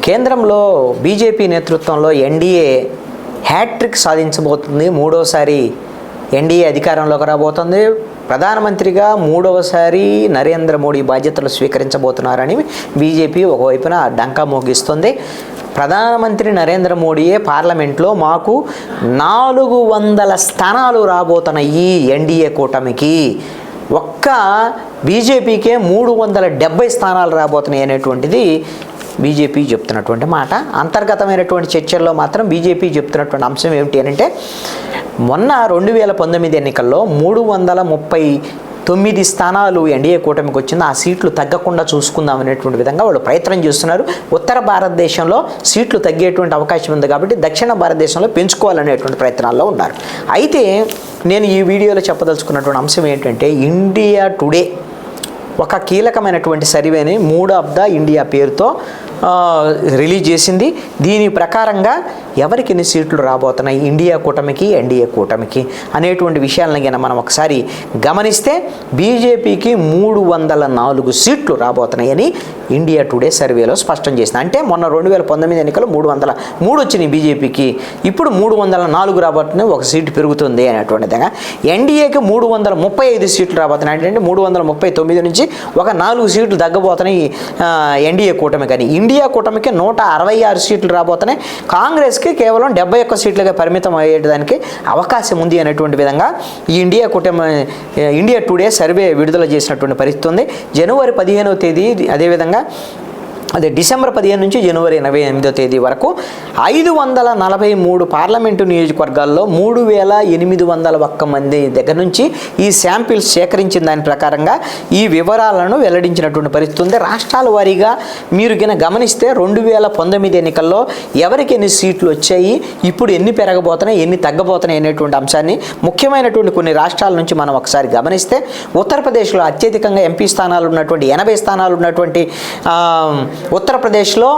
కేంద్రంలో బీజేపీ నేతృత్వంలో NDA hat trick సాధించబోతుంది. మూడోసారి ఎన్డీఏ అధికారంలోకి రాబోతుంది. ప్రధానమంత్రిగా మూడవసారి నరేంద్ర మోడీ బాధ్యతలు స్వీకరించబోతున్నారని బీజేపీ ఒకవైపున డంకా మోగిస్తుంది. ప్రధానమంత్రి నరేంద్ర మోడీయే పార్లమెంట్లో మాకు 400 స్థానాలు రాబోతున్న ఈ ఎన్డీఏ కూటమికి, ఒక్క బీజేపీకే 370 స్థానాలు రాబోతున్నాయి అనేటువంటిది బీజేపీ చెప్తున్నటువంటి మాట. అంతర్గతమైనటువంటి చర్చల్లో మాత్రం బీజేపీ చెప్తున్నటువంటి అంశం ఏమిటి అంటే, మొన్న 2019 ఎన్నికల్లో 339 స్థానాలు ఎన్డీఏ కూటమికి వచ్చింది. ఆ సీట్లు తగ్గకుండా చూసుకుందాం అనేటువంటి విధంగా వాళ్ళు ప్రయత్నం చేస్తున్నారు. ఉత్తర భారతదేశంలో సీట్లు తగ్గేటువంటి అవకాశం ఉంది కాబట్టి దక్షిణ భారతదేశంలో పెంచుకోవాలనేటువంటి ప్రయత్నాల్లో ఉన్నారు. అయితే నేను ఈ వీడియోలో చెప్పదలుచుకున్నటువంటి అంశం ఏంటంటే, ఇండియా టుడే ఒక కీలకమైనటువంటి సర్వేని 3 ఆఫ్ ద ఇండియా పేరుతో రిలీజ్ చేసింది. దీని ప్రకారంగా ఎవరికి ఎన్ని సీట్లు రాబోతున్నాయి ఇండియా కూటమికి, ఎన్డీఏ కూటమికి అనేటువంటి విషయాలను కనుక మనం ఒకసారి గమనిస్తే, బీజేపీకి 304 సీట్లు రాబోతున్నాయని ఇండియా టుడే సర్వేలో స్పష్టం చేసింది. అంటే మొన్న 2019 ఎన్నికలు 303 వచ్చినాయి బీజేపీకి, ఇప్పుడు 304 రాబోతున్నాయి, ఒక సీటు పెరుగుతుంది అనేటువంటి విధంగా. ఎన్డీఏకి 335 సీట్లు రాబోతున్నాయి. అంటే 339 నుంచి ఒక 4 సీట్లు తగ్గబోతున్నాయి ఎన్డీఏ కూటమి. కానీ ఇండియా కూటమికి 166 సీట్లు రాబోతున్నాయి. కాంగ్రెస్కి కేవలం 71 సీట్లుగా పరిమితం అయ్యేదానికి అవకాశం ఉంది అనేటువంటి విధంగా ఈ ఇండియా టుడే సర్వే విడుదల చేసినటువంటి పరిస్థితి ఉంది. జనవరి 15వ తేదీ, అదేవిధంగా డిసెంబర్ 15 నుంచి జనవరి 28వ తేదీ వరకు 543 పార్లమెంటు నియోజకవర్గాల్లో 3801 మంది దగ్గర నుంచి ఈ శాంపిల్స్ సేకరించిన దాని ప్రకారంగా ఈ వివరాలను వెల్లడించినటువంటి పరిస్థితి ఉంది. రాష్ట్రాల వారీగా మీరు గమనిస్తే 2019 ఎన్నికల్లో ఎవరికి ఎన్ని సీట్లు వచ్చాయి, ఇప్పుడు ఎన్ని పెరగబోతున్నాయి, ఎన్ని తగ్గబోతున్నాయి అనేటువంటి అంశాన్ని ముఖ్యమైనటువంటి కొన్ని రాష్ట్రాల నుంచి మనం ఒకసారి గమనిస్తే, ఉత్తరప్రదేశ్లో అత్యధికంగా ఎంపీ స్థానాలు ఉన్నటువంటి 80 స్థానాలు ఉన్నటువంటి ఉత్తరప్రదేశ్లో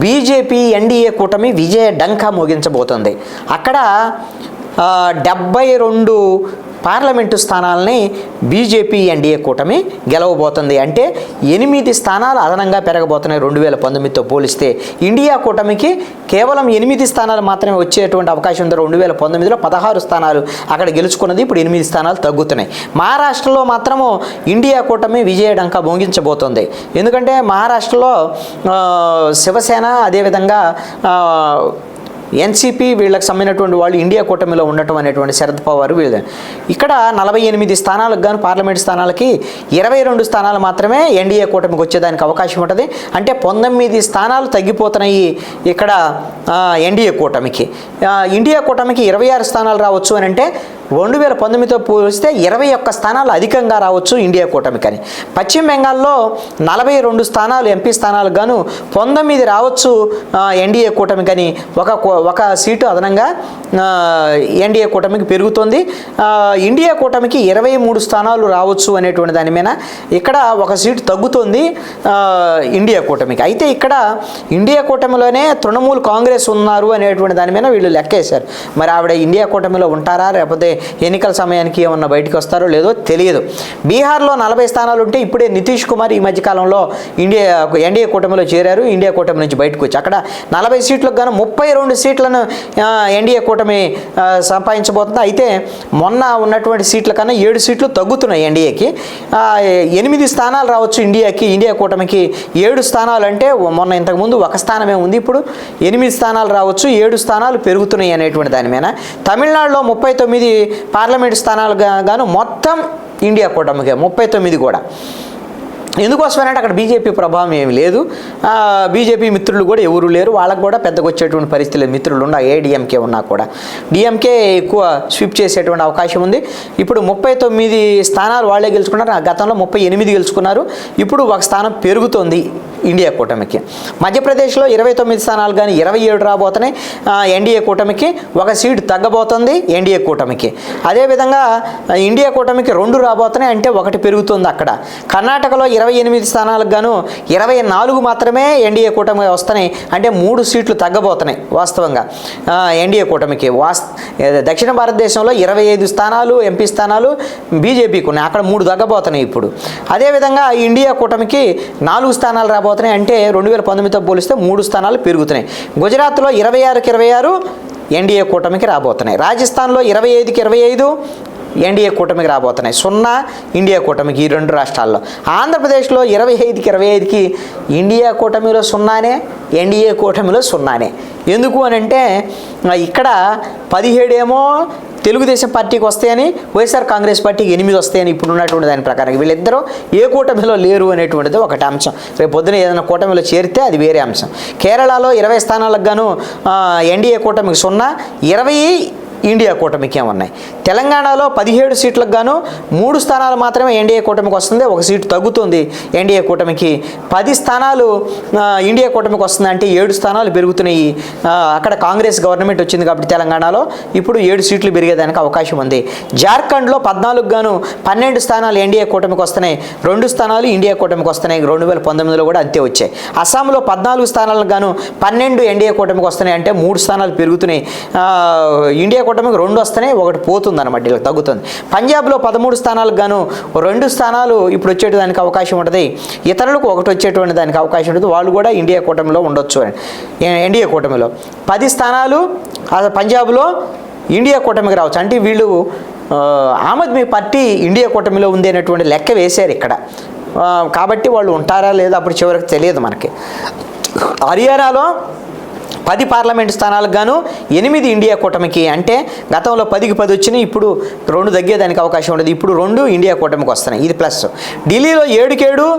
బీజేపీ ఎన్డీఏ కూటమి విజయ డంకా మోగించబోతుంది. అక్కడ 72 పార్లమెంటు స్థానాలని బీజేపీ ఎన్డీఏ కూటమి గెలవబోతుంది. అంటే 8 స్థానాలు అదనంగా పెరగబోతున్నాయి 2019తో పోలిస్తే. ఇండియా కూటమికి కేవలం 8 స్థానాలు మాత్రమే వచ్చేటువంటి అవకాశం ఉంది. 2019లో 16 స్థానాలు అక్కడ గెలుచుకున్నది, ఇప్పుడు 8 స్థానాలు తగ్గుతున్నాయి. మహారాష్ట్రలో మాత్రము ఇండియా కూటమి విజయడంకా మోగించబోతుంది. ఎందుకంటే మహారాష్ట్రలో శివసేన, అదేవిధంగా ఎన్సీపీ వీళ్ళకి సంబంధించినటువంటి వాళ్ళు ఇండియా కూటమిలో ఉండటం అనేటువంటి శరద్ పవార్ వీళ్ళు. ఇక్కడ 48 స్థానాలకు గాను పార్లమెంట్ స్థానాలకి 22 స్థానాలు మాత్రమే ఎన్డీఏ కూటమికి వచ్చేదానికి అవకాశం ఉంటుంది. అంటే 19 స్థానాలు తగ్గిపోతున్నాయి ఇక్కడ ఎన్డీఏ కూటమికి. ఇండియా కూటమికి 26 స్థానాలు రావచ్చు అని అంటే 2019తో పోలిస్తే 21 స్థానాలు అధికంగా రావచ్చు ఇండియా కూటమికి అని. పశ్చిమ బెంగాల్లో 42 స్థానాలు ఎంపీ స్థానాలకు గాను 19 రావచ్చు ఎన్డీఏ కూటమికి అని. ఒక సీటు అదనంగా ఎన్డీఏ కూటమికి పెరుగుతుంది. ఇండియా కూటమికి 23 స్థానాలు రావచ్చు అనేటువంటి దాని మీద ఇక్కడ ఒక సీటు తగ్గుతుంది ఇండియా కూటమికి. అయితే ఇక్కడ ఇండియా కూటమిలోనే తృణమూల్ కాంగ్రెస్ ఉన్నారు అనేటువంటి దాని మీద వీళ్ళు లెక్కేశారు. మరి ఆవిడ ఇండియా కూటమిలో ఉంటారా, లేకపోతే ఎన్నికల సమయానికి ఏమన్నా బయటకు వస్తారో లేదో తెలియదు. బీహార్లో 40 స్థానాలు ఉంటే ఇప్పుడే నితీష్ కుమార్ ఈ మధ్యకాలంలో ఎన్డీఏ కూటమిలో చేరారు. ఇండియా కూటమి నుంచి బయటకు వచ్చి అక్కడ 40 సీట్లకు గాను 32 సీట్లను ఎన్డీఏ కూటమి సంపాదించబోతుంది. అయితే మొన్న ఉన్నటువంటి సీట్ల కన్నా 7 సీట్లు తగ్గుతున్నాయి ఎన్డీఏకి. 8 స్థానాలు రావచ్చు ఇండియా కూటమికి. 7 స్థానాలు అంటే మొన్న ఇంతకుముందు 1 స్థానమే ఉంది, ఇప్పుడు 8 స్థానాలు రావచ్చు, 7 స్థానాలు పెరుగుతున్నాయి అనేటువంటి దాని మీద. తమిళనాడులో 39 పార్లమెంట్ స్థానాలు గాను మొత్తం ఇండియా కూటమికి 39 కూడా. ఎందుకోసమనంటే అక్కడ బీజేపీ ప్రభావం ఏమి లేదు, బీజేపీ మిత్రులు కూడా ఎవరు లేరు, వాళ్ళకు కూడా పెద్దగా వచ్చేటువంటి పరిస్థితులు మిత్రులు ఉన్నా ఏడీఎంకే ఉన్నా కూడా డిఎంకే ఎక్కువ స్విప్ చేసేటువంటి అవకాశం ఉంది. ఇప్పుడు 39 స్థానాలు వాళ్ళే గెలుచుకున్నారు. గతంలో 38 గెలుచుకున్నారు. ఇప్పుడు ఒక స్థానం పెరుగుతోంది ఇండియా కూటమికి. మధ్యప్రదేశ్లో 29 స్థానాలు కానీ 27 రాబోతున్నాయి ఎన్డీఏ కూటమికి. ఒక సీటు తగ్గబోతుంది ఎన్డీఏ కూటమికి. అదేవిధంగా ఇండియా కూటమికి 2 రాబోతున్నాయి, అంటే 1 పెరుగుతుంది అక్కడ. కర్ణాటకలో 28 స్థానాలకు గాను 24 మాత్రమే ఎన్డీఏ కూటమి వస్తున్నాయి. అంటే 3 సీట్లు తగ్గబోతున్నాయి వాస్తవంగా ఎన్డీఏ కూటమికి. దక్షిణ భారతదేశంలో 25 స్థానాలు ఎంపీ స్థానాలు బీజేపీకి ఉన్నాయి, అక్కడ 3 తగ్గబోతున్నాయి ఇప్పుడు. అదేవిధంగా ఇండియా కూటమికి 4 స్థానాలు రాబోతున్నాయి, అంటే 2019తో పోలిస్తే 3 స్థానాలు పెరుగుతున్నాయి. గుజరాత్లో 26కి 26 ఎన్డీఏ కూటమికి రాబోతున్నాయి. రాజస్థాన్లో 25కి 25 ఎన్డీఏ కూటమికి రాబోతున్నాయి, 0 ఇండియా కూటమికి ఈ 2 రాష్ట్రాల్లో. ఆంధ్రప్రదేశ్లో 25కి 25కి ఇండియా కూటమిలో 0నే, ఎన్డీఏ కూటమిలో 0నే. ఎందుకు అని అంటే ఇక్కడ 17 ఏమో తెలుగుదేశం పార్టీకి వస్తాయని, వైఎస్ఆర్ కాంగ్రెస్ పార్టీకి 8 వస్తాయని ఇప్పుడు ఉన్నటువంటి దాని ప్రకారం వీళ్ళిద్దరూ ఏ కూటమిలో లేరు అనేటువంటిది ఒకటి అంశం. రేపు పొద్దున ఏదైనా కూటమిలో చేరితే అది వేరే అంశం. కేరళలో 20 స్థానాలకు గాను ఎన్డీఏ కూటమికి 0, 20 ఇండియా కూటమికి ఉన్నాయి. తెలంగాణలో 17 సీట్లకు గాను 3 స్థానాలు మాత్రమే ఎన్డీఏ కూటమికి వస్తుంది, 1 సీటు తగ్గుతుంది ఎన్డీఏ కూటమికి. 10 స్థానాలు ఇండియా కూటమికి వస్తుంది, అంటే 7 స్థానాలు పెరుగుతున్నాయి. అక్కడ కాంగ్రెస్ గవర్నమెంట్ వచ్చింది కాబట్టి తెలంగాణలో ఇప్పుడు 7 సీట్లు పెరిగేదానికి అవకాశం ఉంది. జార్ఖండ్లో 14 గాను 12 స్థానాలు ఎన్డీఏ కూటమికి వస్తున్నాయి, 2 స్థానాలు ఇండియా కూటమికి వస్తున్నాయి. 2019లో కూడా అంతే వచ్చాయి. అస్సాంలో 14 స్థానాలకు గాను 12 ఎన్డీఏ కూటమికి వస్తున్నాయి, అంటే 3 స్థానాలు పెరుగుతున్నాయి. ఇండియా కూటమికి 2 వస్తున్నాయి, 1 పోతుంది అనమాట, ఇలా తగ్గుతుంది. పంజాబ్లో 13 స్థానాలకు గాను 2 స్థానాలు ఇప్పుడు వచ్చేదానికి అవకాశం ఉంటుంది, ఇతరులకు 1 వచ్చేటువంటి దానికి అవకాశం ఉంటుంది. వాళ్ళు కూడా ఇండియా కూటమిలో ఉండొచ్చు. ఎన్డీఏ కూటమిలో 10 స్థానాలు పంజాబ్లో ఇండియా కూటమికి రావచ్చు. అంటే వీళ్ళు ఆమ్ ఆద్మీ పార్టీ ఇండియా కూటమిలో ఉంది అనేటువంటి లెక్క వేశారు ఇక్కడ. కాబట్టి వాళ్ళు ఉంటారా లేదా అప్పుడు చివరికి తెలియదు మనకి. హర్యానాలో 10 పార్లమెంటు స్థానాలకు గాను 8 ఇండియా కూటమికి, అంటే గతంలో 10కి 10 వచ్చినాయి, ఇప్పుడు 2 తగ్గేదానికి అవకాశం ఉండదు, ఇప్పుడు 2 ఇండియా కూటమికి వస్తున్నాయి, ఇది ప్లస్. ఢిల్లీలో 7కి 7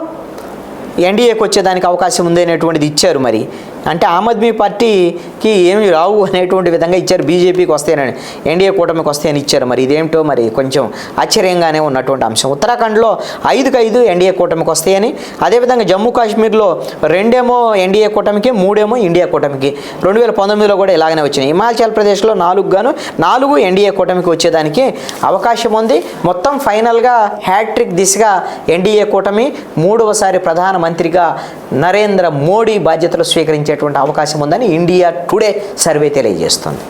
ఎన్డీఏకి వచ్చేదానికి అవకాశం ఉంది అనేటువంటిది ఇచ్చారు. మరి అంటే ఆమ్ ఆద్మీ పార్టీకి ఏమి రావు అనేటువంటి విధంగా ఇచ్చారు, బీజేపీకి వస్తాయని, ఎన్డీఏ కూటమికి వస్తాయని ఇచ్చారు. మరి ఇదేమిటో మరి కొంచెం ఆశ్చర్యంగానే ఉన్నటువంటి అంశం. ఉత్తరాఖండ్లో 5కి 5 ఎన్డీఏ కూటమికి వస్తాయని, అదేవిధంగా జమ్మూ కాశ్మీర్లో 2 ఎన్డీఏ కూటమికి, 3 ఇండియా కూటమికి. 2019లో కూడా ఇలాగనే వచ్చినాయి. హిమాచల్ ప్రదేశ్లో 4 గాను 4 ఎన్డీఏ కూటమికి వచ్చేదానికి అవకాశం ఉంది. మొత్తం ఫైనల్గా హ్యాట్రిక్ దిశగా ఎన్డీఏ కూటమి 3వసారి ప్రధానమంత్రిగా నరేంద్ర మోడీ బాధ్యతలు స్వీకరించేటువంటి అవకాశం ఉందని ఇండియా టుడే సర్వే తెలియజేస్తుంది.